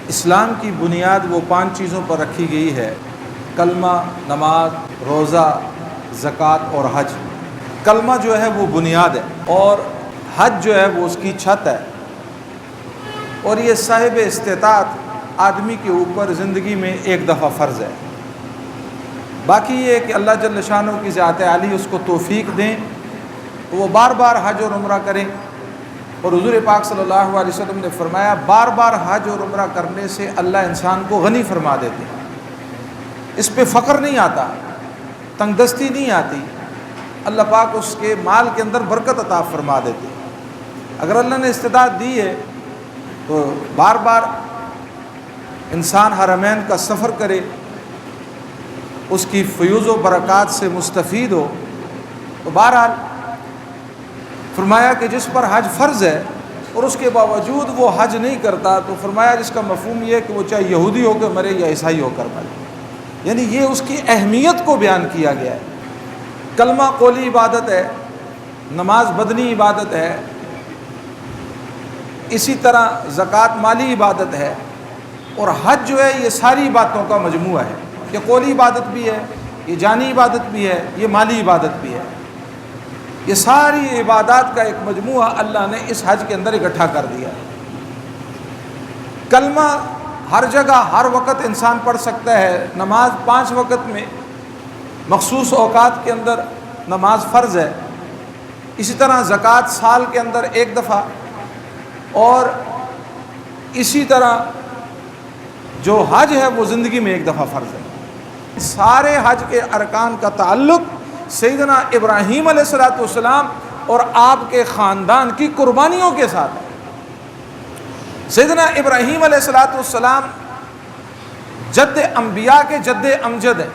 اسلام کی بنیاد وہ 5 چیزوں پر رکھی گئی ہے: کلمہ، نماز، روزہ، زکوٰۃ اور حج۔ کلمہ جو ہے وہ بنیاد ہے، اور حج جو ہے وہ اس کی چھت ہے، اور یہ صاحب استطاعت آدمی کے اوپر زندگی میں ایک دفعہ فرض ہے۔ باقی یہ ہے کہ اللہ جل شانہ کی ذات عالی اس کو توفیق دیں تو وہ بار بار حج اور عمرہ کریں، اور حضور پاک صلی اللہ علیہ وسلم نے فرمایا بار بار حج اور عمرہ کرنے سے اللہ انسان کو غنی فرما دیتے ہیں، اس پہ فقر نہیں آتا، تنگ دستی نہیں آتی، اللہ پاک اس کے مال کے اندر برکت عطا فرما دیتے ہیں۔ اگر اللہ نے استطاعت دی ہے تو بار بار انسان حرمین کا سفر کرے، اس کی فیوز و برکات سے مستفید ہو، تو بہرحال فرمایا کہ جس پر حج فرض ہے اور اس کے باوجود وہ حج نہیں کرتا، تو فرمایا جس کا مفہوم یہ ہے کہ وہ چاہے یہودی ہو کر مرے یا عیسائی ہو کر مرے، یعنی یہ اس کی اہمیت کو بیان کیا گیا ہے۔ کلمہ قولی عبادت ہے، نماز بدنی عبادت ہے، اسی طرح زکوٰۃ مالی عبادت ہے، اور حج جو ہے یہ ساری باتوں کا مجموعہ ہے۔ یہ قولی عبادت بھی ہے، یہ جانی عبادت بھی ہے، یہ مالی عبادت بھی ہے، یہ ساری عبادات کا ایک مجموعہ اللہ نے اس حج کے اندر اکٹھا کر دیا۔ کلمہ ہر جگہ ہر وقت انسان پڑھ سکتا ہے، نماز 5 وقت میں مخصوص اوقات کے اندر نماز فرض ہے، اسی طرح زکوٰۃ سال کے اندر 1 دفعہ، اور اسی طرح جو حج ہے وہ زندگی میں 1 دفعہ فرض ہے۔ سارے حج کے ارکان کا تعلق سیدنا ابراہیم علیہ السلام اور آپ کے خاندان کی قربانیوں کے ساتھ ہے۔ سیدنا ابراہیم علیہ السلام جد انبیاء کے جد امجد ہیں۔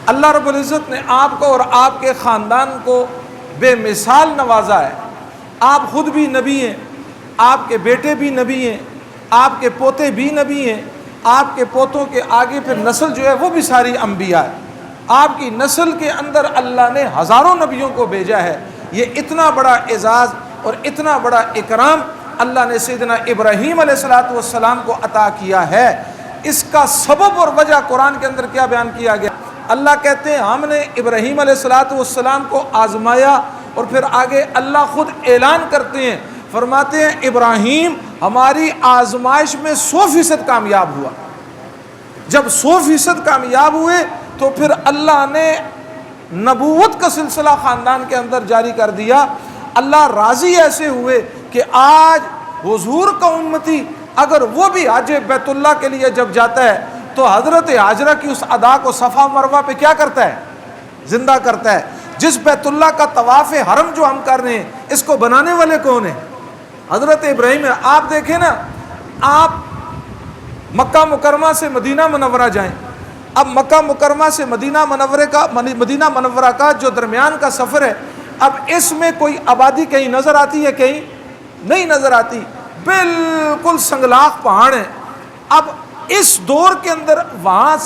اللہ رب العزت نے آپ کو اور آپ کے خاندان کو بے مثال نوازا ہے۔ آپ خود بھی نبی ہیں، آپ کے بیٹے بھی نبی ہیں، آپ کے پوتے بھی نبی ہیں، آپ کے پوتوں کے آگے پھر نسل جو ہے وہ بھی ساری انبیاء ہے۔ آپ کی نسل کے اندر اللہ نے ہزاروں نبیوں کو بھیجا ہے۔ یہ اتنا بڑا اعزاز اور اتنا بڑا اکرام اللہ نے سیدنا ابراہیم علیہ السلام کو عطا کیا ہے۔ اس کا سبب اور وجہ قرآن کے اندر کیا بیان کیا گیا؟ اللہ کہتے ہیں ہم نے ابراہیم علیہ السلام کو آزمایا، اور پھر آگے اللہ خود اعلان کرتے ہیں، فرماتے ہیں ابراہیم ہماری آزمائش میں 100% کامیاب ہوا۔ جب 100% کامیاب ہوئے تو پھر اللہ نے نبوت کا سلسلہ خاندان کے اندر جاری کر دیا۔ اللہ راضی ایسے ہوئے کہ آج حضور کا امتی اگر وہ بھی حج بیت اللہ کے لیے جب جاتا ہے تو حضرت حاجرہ کی اس ادا کو صفا مروہ پہ کیا کرتا ہے؟ زندہ کرتا ہے۔ جس بیت اللہ کا طواف حرم جو ہم کر رہے ہیں، اس کو بنانے والے کون ہیں؟ حضرت ابراہیم ہے۔ آپ دیکھیں نا، آپ مکہ مکرمہ سے مدینہ منورہ جائیں، اب مکہ مکرمہ سے مدینہ منورہ کا جو درمیان کا سفر ہے، اب اس میں کوئی آبادی کہیں نظر آتی ہے؟ کہیں نہیں نظر آتی، بالکل سنگلاخ پہاڑ ہیں۔ اب اس دور کے اندر وہاں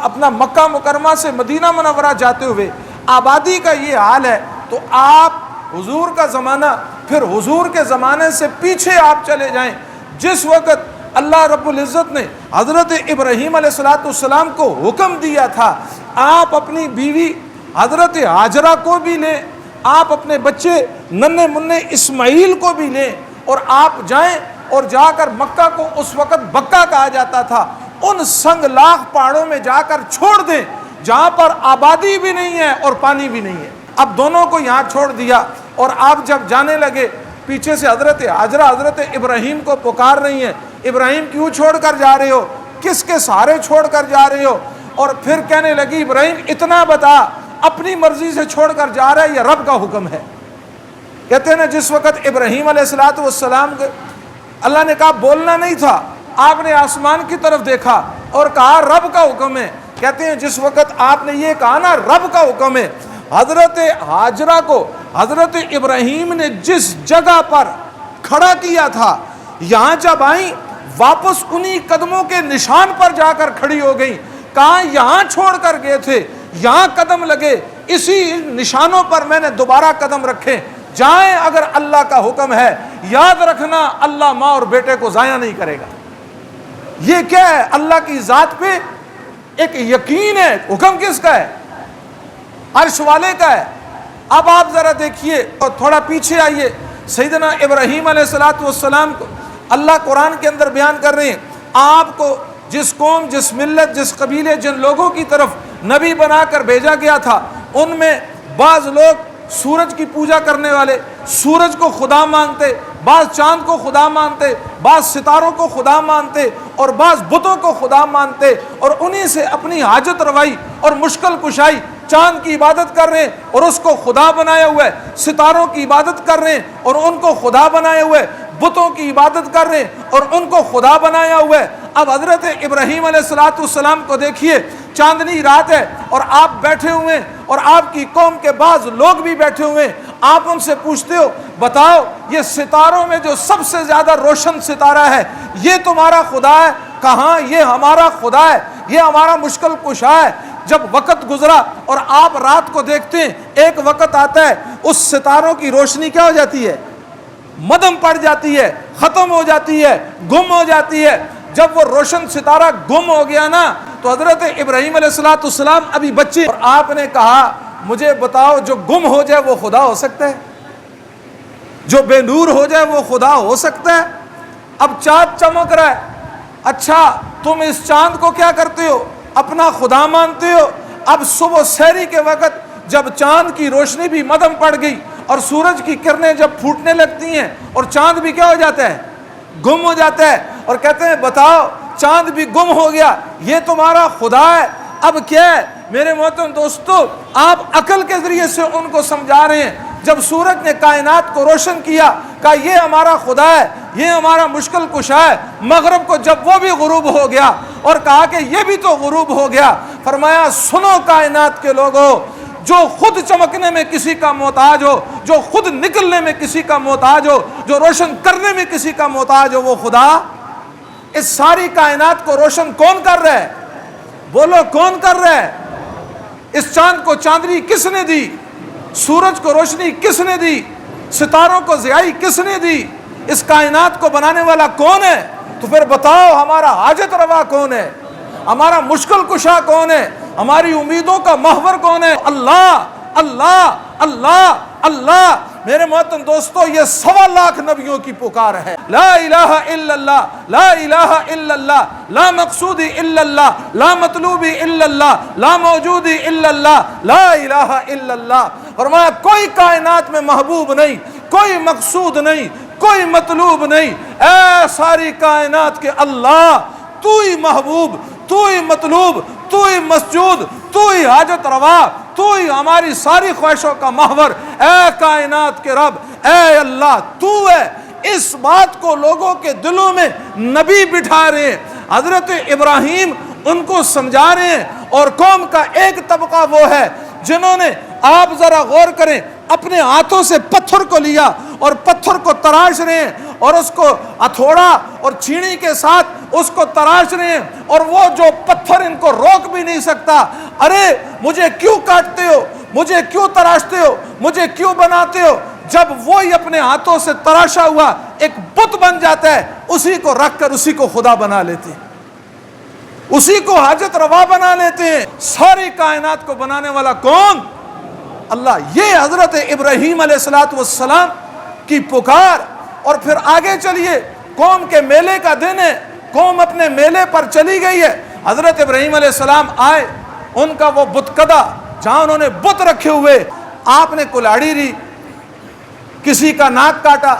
اپنا مکہ مکرمہ سے مدینہ منورہ جاتے ہوئے آبادی کا یہ حال ہے، تو آپ حضور کا زمانہ، پھر حضور کے زمانے سے پیچھے آپ چلے جائیں، جس وقت اللہ رب العزت نے حضرت ابراہیم علیہ السلام کو حکم دیا تھا آپ اپنی بیوی حضرت حاجرہ کو بھی لیں، آپ اپنے بچے ننھے منھے اسماعیل کو بھی لیں، اور آپ جائیں اور جا کر مکہ کو اس وقت بکہ کہا جاتا تھا، ان سنگلاخ پہاڑوں میں جا کر چھوڑ دیں جہاں پر آبادی بھی نہیں ہے اور پانی بھی نہیں ہے۔ اب دونوں کو یہاں چھوڑ دیا، اور آپ جب جانے لگے پیچھے سے حضرت حاجرہ حضرت ابراہیم کو پکار رہی ہیں، ابراہیم کیوں چھوڑ کر جا رہے ہو؟ کس کے سہارے چھوڑ کر جا رہے ہو؟ اور پھر کہنے لگی ابراہیم اتنا بتا، اپنی مرضی سے چھوڑ کر جا رہا ہے یا رب کا حکم ہے؟ کہتے ہیں نا، جس وقت ابراہیم علیہ السلام اللہ نے کہا بولنا نہیں تھا، آپ نے آسمان کی طرف دیکھا اور کہا رب کا حکم ہے۔ کہتے ہیں جس وقت آپ نے یہ کہا نا رب کا حکم ہے، حضرت حاجرہ کو حضرت ابراہیم نے جس جگہ پر کھڑا کیا تھا، یہاں جب آئیں واپس انہی قدموں کے نشان پر جا کر کھڑی ہو گئیں۔ کہاں یہاں چھوڑ کر گئے تھے، یہاں قدم لگے، اسی نشانوں پر میں نے دوبارہ قدم رکھے۔ جائیں اگر اللہ کا حکم ہے، یاد رکھنا اللہ ماں اور بیٹے کو ضائع نہیں کرے گا۔ یہ کیا ہے؟ اللہ کی ذات پہ ایک یقین ہے۔ حکم کس کا ہے؟ عرش والے کا ہے۔ اب آپ ذرا دیکھیے اور تھوڑا پیچھے آئیے، سیدنا ابراہیم علیہ السلام کو اللہ قرآن کے اندر بیان کر رہے ہیں، آپ کو جس قوم، جس ملت، جس قبیلے، جن لوگوں کی طرف نبی بنا کر بھیجا گیا تھا، ان میں بعض لوگ سورج کی پوجا کرنے والے، سورج کو خدا مانتے، بعض چاند کو خدا مانتے، بعض ستاروں کو خدا مانتے، اور بعض بتوں کو خدا مانتے، اور انہی سے اپنی حاجت روائی اور مشکل کشائی، چاند کی عبادت کر رہے ہیں اور اس کو خدا بنایا ہوا ہے، ستاروں کی عبادت کر رہے ہیں اور ان کو خدا بنایا ہوا ہے، بتوں کی عبادت کر رہے ہیں اور ان کو خدا بنایا ہوا ہے۔ اب حضرت ابراہیم علیہ السلام کو دیکھیے، چاندنی رات ہے اور آپ بیٹھے ہوئے ہیں اور آپ کی قوم کے بعض لوگ بھی بیٹھے ہوئے ہیں، آپ ان سے پوچھتے ہو بتاؤ یہ ستاروں میں جو سب سے زیادہ روشن ستارہ ہے یہ تمہارا خدا ہے؟ کہاں، یہ ہمارا خدا ہے، یہ ہمارا مشکل کشا ہے۔ جب وقت گزرا اور آپ رات کو دیکھتے ہیں، ایک وقت آتا ہے اس ستاروں کی روشنی کیا ہو جاتی ہے؟ مدھم پڑ جاتی ہے، ختم ہو جاتی ہے، گم ہو جاتی ہے۔ جب وہ روشن ستارہ گم ہو گیا نا تو حضرت ابراہیم علیہ السلام ابھی بچے، اور آپ نے کہا مجھے بتاؤ جو گم ہو جائے وہ خدا ہو سکتا ہے؟ جو بے نور ہو جائے وہ خدا ہو سکتا ہے؟ اب چاند چمک رہا ہے، اچھا تم اس چاند کو کیا کرتے ہو؟ اپنا خدا مانتے ہو۔ اب صبح سحری کے وقت جب چاند کی روشنی بھی مدھم پڑ گئی اور سورج کی کرنیں جب پھوٹنے لگتی ہیں اور چاند بھی کیا ہو جاتا ہے؟ گم ہو جاتا ہے، اور کہتے ہیں بتاؤ چاند بھی گم ہو گیا، یہ تمہارا خدا ہے؟ اب کیا ہے میرے محترم دوستو، آپ عقل کے ذریعے سے ان کو سمجھا رہے ہیں۔ جب سورج نے کائنات کو روشن کیا، کہا یہ ہمارا خدا ہے، یہ ہمارا مشکل کشا ہے۔ مغرب کو جب وہ بھی غروب ہو گیا اور کہا کہ یہ بھی تو غروب ہو گیا، فرمایا سنو کائنات کے لوگوں، جو خود چمکنے میں کسی کا محتاج ہو، جو خود نکلنے میں کسی کا محتاج ہو، جو روشن کرنے میں کسی کا محتاج ہو، وہ خدا۔ اس ساری کائنات کو روشن کون کر رہا ہے؟ بولو کون کر رہا ہے؟ اس چاند کو چاندنی کس نے دی؟ سورج کو روشنی کس نے دی؟ ستاروں کو ضیائی کس نے دی؟ اس کائنات کو بنانے والا کون ہے؟ تو پھر بتاؤ ہمارا حاجت روا کون ہے؟ ہمارا مشکل کشا کون ہے؟ ہماری امیدوں کا محور کون ہے؟ اللہ اللہ اللہ اللہ۔ میرے محترم دوستو، یہ 1.25 لاکھ نبیوں کی پکار ہے، لا الہ الا اللہ، لا الہ الا اللہ، لا مقصود الا اللہ، لا مطلوب الا اللہ، لا موجود الا اللہ، لا الہ الا اللہ۔ فرمایا کوئی کائنات میں محبوب نہیں، کوئی مقصود نہیں، کوئی مطلوب نہیں، اے ساری کائنات کے اللہ، تو ہی محبوب، تو ہی مطلوب، تو ہی مسجود، تو ہی حاجت روا، تو ہی ہماری ساری خواہشوں کا محور۔ اے کائنات کے رب، اے اللہ تو ہے۔ اس بات کو لوگوں کے دلوں میں نبی بٹھا رہے ہیں، حضرت ابراہیم ان کو سمجھا رہے ہیں، اور قوم کا ایک طبقہ وہ ہے جنہوں نے، آپ ذرا غور کریں، اپنے ہاتھوں سے پتھر کو لیا اور پتھر کو تراش رہے ہیں، اور اس کو ہتھوڑا اور چھینی کے ساتھ اس کو تراش رہے ہیں، اور وہ جو پتھر ان کو روک بھی نہیں سکتا۔ ارے مجھے کیوں کاٹتے ہو، مجھے کیوں تراشتے ہو، مجھے کیوں بناتے ہو؟ جب وہی اپنے ہاتھوں سے تراشا ہوا ایک بت بن جاتا ہے، اسی کو رکھ کر اسی کو خدا بنا لیتے ہیں، اسی کو حاجت روا بنا لیتے ہیں۔ ساری کائنات کو بنانے والا کون؟ اللہ۔ یہ حضرت ابراہیم علیہ السلام کی پکار۔ اور پھر آگے چلیے، قوم کے میلے کا دن ہے، قوم اپنے میلے پر چلی گئی ہے۔ حضرت ابراہیم علیہ السلام آئے، ان کا وہ بت کدہ جہاں انہوں نے بت رکھے ہوئے، آپ نے کلاڑی لی، کسی کا ناک کاٹا،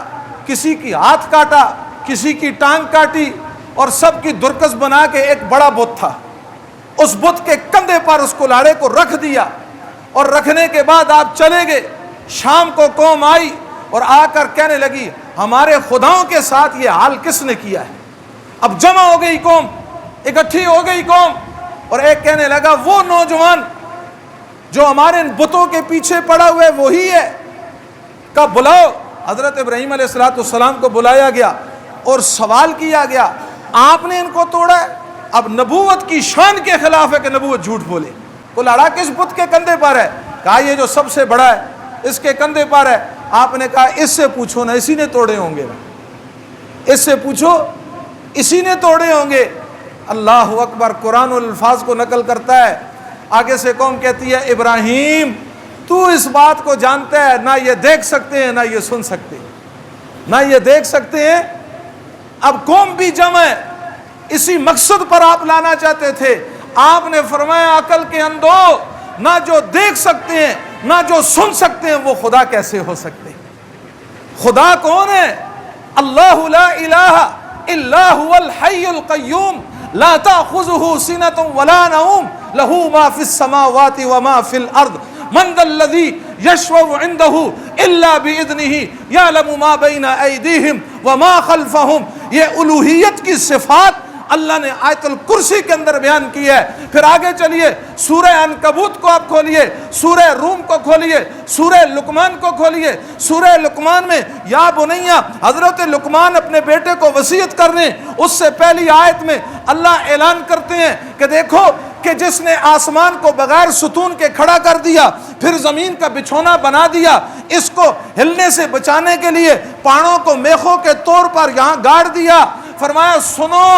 کسی کی ہاتھ کاٹا، کسی کی ٹانگ کاٹی، اور سب کی درکس بنا کے ایک بڑا بت تھا، اس بت کے کندھے پر اس کلاڑے کو رکھ دیا، اور رکھنے کے بعد آپ چلے گئے۔ شام کو قوم آئی اور آ کر کہنے لگی ہمارے خداؤں کے ساتھ یہ حال کس نے کیا ہے؟ اب جمع ہو گئی قوم، اکٹھی ہو گئی قوم، اور ایک کہنے لگا وہ نوجوان جو ہمارے بتوں کے پیچھے پڑا ہوا ہے وہی ہے، کہ بلاؤ۔ حضرت ابراہیم علیہ السلام کو بلایا گیا اور سوال کیا گیا، آپ نے ان کو توڑا ہے؟ اب نبوت کی شان کے خلاف ہے کہ نبوت جھوٹ بولے۔ کلاڑا کس بت کے کندھے پر ہے؟ کہا یہ جو سب سے بڑا ہے اس کے کندھے پر ہے۔ آپ نے کہا اس سے پوچھو نا، اسی نے توڑے ہوں گے، اس سے پوچھو اسی نے توڑے ہوں گے۔ اللہ اکبر، قرآن الفاظ کو نقل کرتا ہے۔ آگے سے قوم کہتی ہے ابراہیم تو اس بات کو جانتا ہے، نہ یہ دیکھ سکتے ہیں نہ یہ سن سکتے ہیں، نہ یہ دیکھ سکتے ہیں۔ اب قوم بھی جمع ہے، اسی مقصد پر آپ لانا چاہتے تھے۔ آپ نے فرمایا عقل کے اندھو، نہ جو دیکھ سکتے ہیں نہ جو سن سکتے ہیں وہ خدا کیسے ہو سکتے ہیں؟ خدا کون ہے؟ اللہ لا الہ الا هو الحی القیوم لا تأخذه سنة ولا نوم له ما في السماوات وما في الارض من ذا الذي يشفع عنده الا باذنه يعلم ما بين ايديهم وما خلفهم۔ یہ الوہیت کی صفات اللہ نے آیت الکرسی کے اندر بیان کی ہے۔ پھر آگے چلیے، سورہ عنکبوت کو آپ کھولیے، سورہ روم کو کھولیے، سورہ لقمان کو کھولیے۔ سورہ لقمان میں یا بنیہ، حضرت لقمان اپنے بیٹے کو وصیت کر رہے ہیں، اس سے پہلی آیت میں اللہ اعلان کرتے ہیں کہ دیکھو کہ جس نے آسمان کو بغیر ستون کے کھڑا کر دیا، پھر زمین کا بچھونا بنا دیا، اس کو ہلنے سے بچانے کے لیے پہاڑوں کو میخوں کے طور پر یہاں گاڑ دیا۔ فرمایا سنو،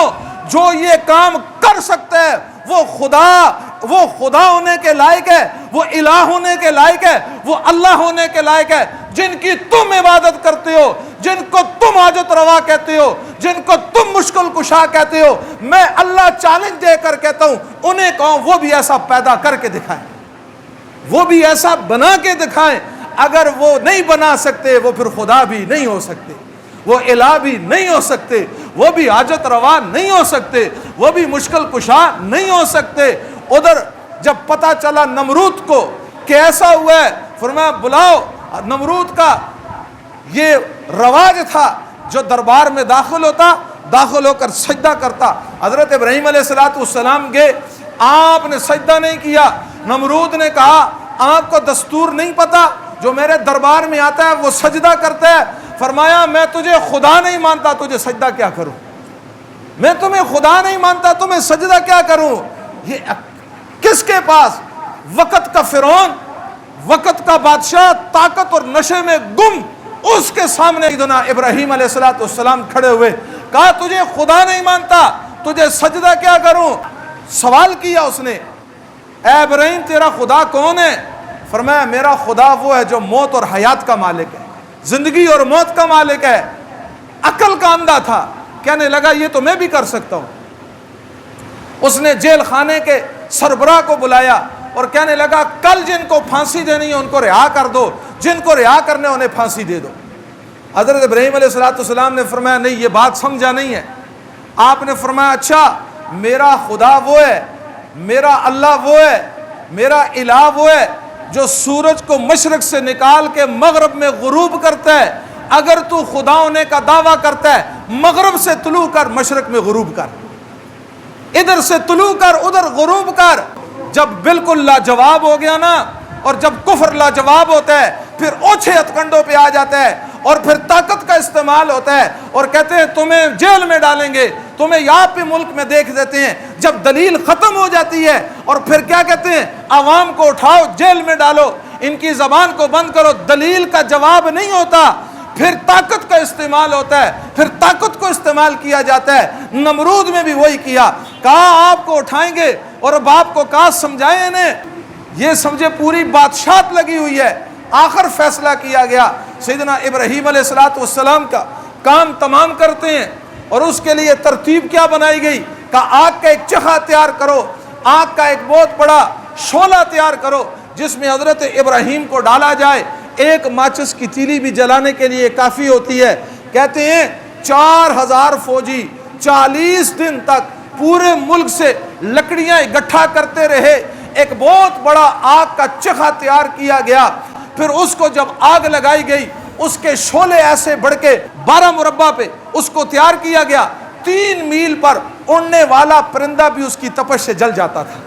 جو یہ کام کر سکتا ہے وہ خدا ہونے کے لائق ہے، وہ الہ ہونے کے لائق ہے، وہ اللہ ہونے کے لائق ہے۔ جن کی تم عبادت کرتے ہو، جن کو تم حاجت روا کہتے ہو، جن کو تم مشکل کشا کہتے ہو، میں اللہ چیلنج دے کر کہتا ہوں انہیں کہو وہ بھی ایسا پیدا کر کے دکھائیں، وہ بھی ایسا بنا کے دکھائیں۔ اگر وہ نہیں بنا سکتے وہ پھر خدا بھی نہیں ہو سکتے، وہ الہ بھی نہیں ہو سکتے، وہ بھی حاجت روا نہیں ہو سکتے، وہ بھی مشکل کشا نہیں ہو سکتے۔ ادھر جب پتہ چلا نمرود کو کہ ایسا ہوا ہے، فرمایا بلاؤ۔ نمرود کا یہ رواج تھا، جو دربار میں داخل ہوتا، داخل ہو کر سجدہ کرتا۔ حضرت ابراہیم علیہ السلام گئے، آپ نے سجدہ نہیں کیا۔ نمرود نے کہا آپ کو دستور نہیں پتا، جو میرے دربار میں آتا ہے وہ سجدہ کرتا ہے۔ فرمایا میں تجھے خدا نہیں مانتا، تجھے سجدہ کیا کروں؟ میں تمہیں خدا نہیں مانتا، تمہیں سجدہ کیا کروں؟ یہ کس کے پاس؟ وقت کا فرعون، وقت کا بادشاہ، طاقت اور نشے میں گم، اس کے سامنے سیدنا ابراہیم علیہ السلام کھڑے ہوئے۔ کہا تجھے خدا نہیں مانتا، تجھے سجدہ کیا کروں؟ سوال کیا اس نے، اے ابراہیم تیرا خدا کون ہے؟ فرمایا میرا خدا وہ ہے جو موت اور حیات کا مالک ہے، زندگی اور موت کا مالک ہے۔ عقل کا اندھا تھا، کہنے لگا یہ تو میں بھی کر سکتا ہوں۔ اس نے جیل خانے کے سربراہ کو بلایا اور کہنے لگا کل جن کو پھانسی دینی ہے ان کو رہا کر دو، جن کو رہا کرنے انہیں پھانسی دے دو۔ حضرت ابراہیم علیہ السلام نے فرمایا نہیں، یہ بات سمجھا نہیں ہے۔ آپ نے فرمایا اچھا میرا خدا وہ ہے، میرا اللہ وہ ہے، میرا الہ وہ ہے جو سورج کو مشرق سے نکال کے مغرب میں غروب کرتا ہے۔ اگر تو خدا ہونے کا دعویٰ کرتا ہے، مغرب سے طلوع کر مشرق میں غروب کر، ادھر سے طلوع کر ادھر غروب کر۔ جب بالکل لاجواب ہو گیا نا، اور جب کفر لاجواب ہوتا ہے پھر اوچھے ہتھکنڈوں پہ آ جاتا ہے اور پھر طاقت کا استعمال ہوتا ہے اور کہتے ہیں تمہیں جیل میں ڈالیں گے، تمہیں یہاں پہ ملک میں دیکھ دیتے ہیں۔ جب دلیل ختم ہو جاتی ہے اور پھر کیا کہتے ہیں، عوام کو اٹھاؤ جیل میں ڈالو، ان کی زبان کو بند کرو، دلیل کا جواب نہیں ہوتا، پھر طاقت کا استعمال ہوتا ہے، پھر طاقت کو استعمال کیا جاتا ہے۔ نمرود میں بھی وہی کیا، کہا آپ کو اٹھائیں گے اور باپ کو کہا سمجھائیں انہیں، یہ سمجھے پوری بادشاہت لگی ہوئی ہے۔ آخر فیصلہ کیا گیا، سیدنا ابراہیم علیہ السلام کا کام تمام کرتے ہیں اور اس کے لیے ترتیب کیا بنائی گئی، کہا آگ کا ایک چخا تیار کرو، آگ کا ایک بہت بڑا شعلہ تیار کرو جس میں حضرت ابراہیم کو ڈالا جائے۔ ایک ماچس کی تیلی بھی جلانے کے لیے کافی ہوتی ہے۔ کہتے ہیں 4000 فوجی 40 دن تک پورے ملک سے لکڑیاں اکٹھا کرتے رہے، ایک بہت بڑا آگ کا چخا تیار کیا گیا۔ پھر اس کو جب آگ لگائی گئی، اس کے شعلے ایسے بڑھ کے 12 مربع پہ اس کو تیار کیا گیا، 3 میل پر اڑنے والا پرندہ بھی اس کی تپش سے جل جاتا تھا،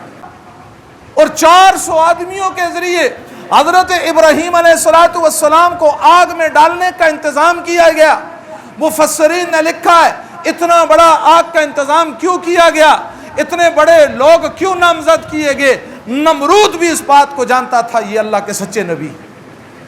اور 400 آدمیوں کے ذریعے حضرت ابراہیم علیہ السلام کو آگ میں ڈالنے کا انتظام کیا گیا۔ مفسرین نے لکھا ہے اتنا بڑا آگ کا انتظام کیوں کیا گیا، اتنے بڑے لوگ کیوں نامزد کیے گئے؟ نمرود بھی اس بات کو جانتا تھا یہ اللہ کے سچے نبی،